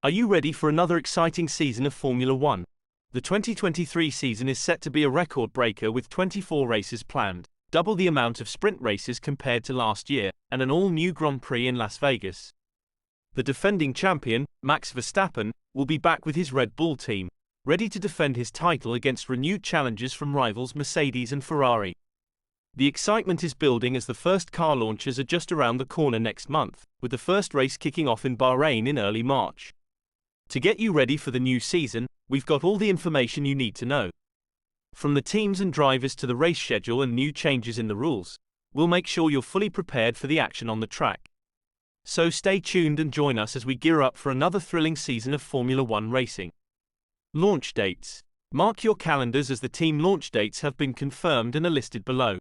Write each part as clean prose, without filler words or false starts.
Are you ready for another exciting season of Formula One? The 2023 season is set to be a record breaker with 24 races planned, double the amount of sprint races compared to last year, and an all-new Grand Prix in Las Vegas. The defending champion, Max Verstappen, will be back with his Red Bull team, ready to defend his title against renewed challenges from rivals Mercedes and Ferrari. The excitement is building as the first car launches are just around the corner next month, with the first race kicking off in Bahrain in early March. To get you ready for the new season, we've got all the information you need to know. From the teams and drivers to the race schedule and new changes in the rules, we'll make sure you're fully prepared for the action on the track. So stay tuned and join us as we gear up for another thrilling season of Formula One racing. Launch dates. Mark your calendars as the team launch dates have been confirmed and are listed below.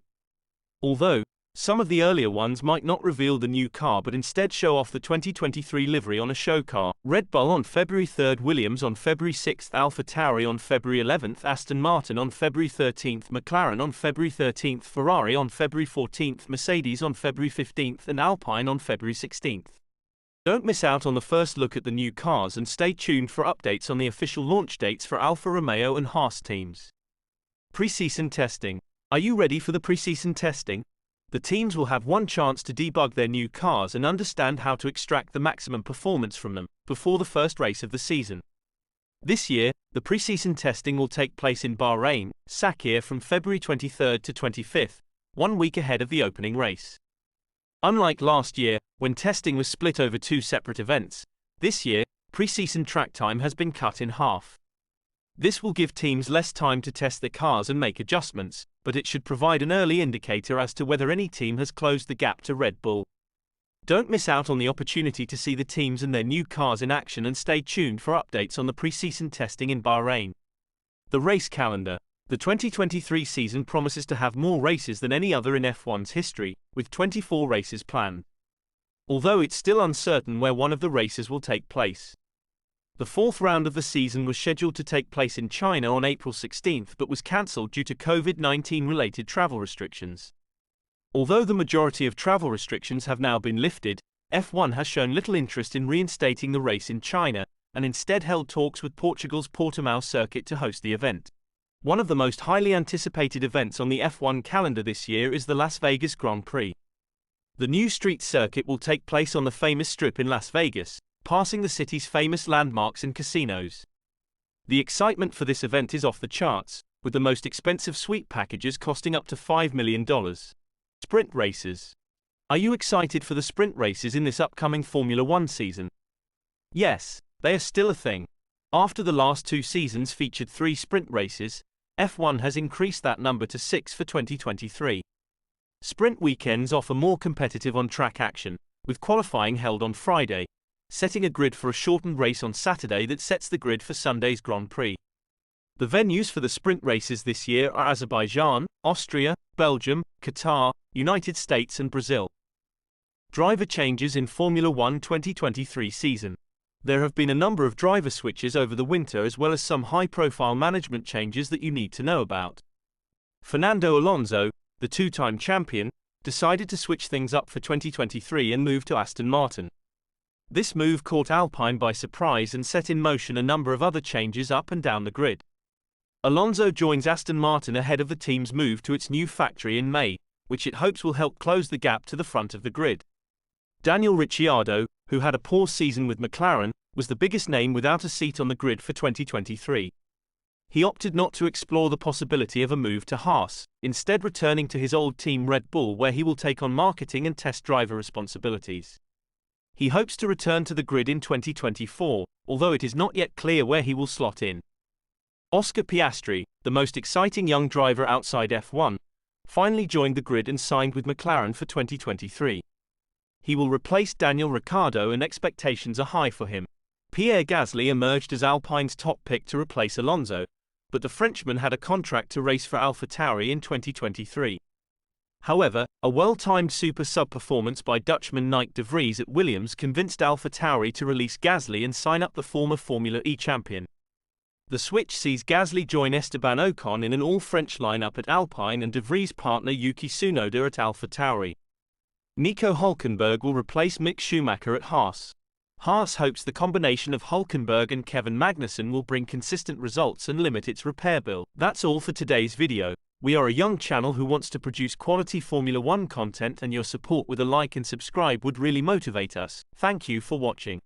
Although some of the earlier ones might not reveal the new car but instead show off the 2023 livery on a show car. Red Bull on February 3rd, Williams on February 6th, Alfa Tauri on February 11th, Aston Martin on February 13th, McLaren on February 13th, Ferrari on February 14th, Mercedes on February 15th and Alpine on February 16th. Don't miss out on the first look at the new cars and stay tuned for updates on the official launch dates for Alfa Romeo and Haas teams. Preseason testing. Are you ready for the preseason testing? The teams will have one chance to debug their new cars and understand how to extract the maximum performance from them before the first race of the season. This year, the preseason testing will take place in Bahrain, Sakhir from February 23rd to 25th, 1 week ahead of the opening race. Unlike last year, when testing was split over two separate events, this year, preseason track time has been cut in half. This will give teams less time to test their cars and make adjustments, but it should provide an early indicator as to whether any team has closed the gap to Red Bull. Don't miss out on the opportunity to see the teams and their new cars in action and stay tuned for updates on the preseason testing in Bahrain. The race calendar. The 2023 season promises to have more races than any other in F1's history, with 24 races planned. Although it's still uncertain where one of the races will take place. The fourth round of the season was scheduled to take place in China on April 16th but was cancelled due to COVID-19 related travel restrictions. Although the majority of travel restrictions have now been lifted, F1 has shown little interest in reinstating the race in China, and instead held talks with Portugal's Portimão circuit to host the event. One of the most highly anticipated events on the F1 calendar this year is the Las Vegas Grand Prix. The new street circuit will take place on the famous Strip in Las Vegas, passing the city's famous landmarks and casinos. The excitement for this event is off the charts, with the most expensive suite packages costing up to $5 million. Sprint races. Are you excited for the sprint races in this upcoming Formula One season? Yes, they are still a thing. After the last two seasons featured 3 sprint races, F1 has increased that number to 6 for 2023. Sprint weekends offer more competitive on-track action, with qualifying held on Friday, setting a grid for a shortened race on Saturday that sets the grid for Sunday's Grand Prix. The venues for the sprint races this year are Azerbaijan, Austria, Belgium, Qatar, United States and Brazil. Driver changes in Formula One 2023 season. There have been a number of driver switches over the winter as well as some high-profile management changes that you need to know about. Fernando Alonso, the two-time champion, decided to switch things up for 2023 and move to Aston Martin. This move caught Alpine by surprise and set in motion a number of other changes up and down the grid. Alonso joins Aston Martin ahead of the team's move to its new factory in May, which it hopes will help close the gap to the front of the grid. Daniel Ricciardo, who had a poor season with McLaren, was the biggest name without a seat on the grid for 2023. He opted not to explore the possibility of a move to Haas, instead returning to his old team Red Bull where he will take on marketing and test driver responsibilities. He hopes to return to the grid in 2024, although it is not yet clear where he will slot in. Oscar Piastri, the most exciting young driver outside F1, finally joined the grid and signed with McLaren for 2023. He will replace Daniel Ricciardo and expectations are high for him. Pierre Gasly emerged as Alpine's top pick to replace Alonso, but the Frenchman had a contract to race for Alfa Tauri in 2023. However, a well-timed super sub-performance by Dutchman Nyck de Vries at Williams convinced Alfa Tauri to release Gasly and sign up the former Formula E champion. The switch sees Gasly join Esteban Ocon in an all-French lineup at Alpine and de Vries' partner Yuki Tsunoda at Alfa Tauri. Nico Hülkenberg will replace Mick Schumacher at Haas. Haas hopes the combination of Hülkenberg and Kevin Magnussen will bring consistent results and limit its repair bill. That's all for today's video. We are a young channel who wants to produce quality Formula One content, and your support with a like and subscribe would really motivate us. Thank you for watching.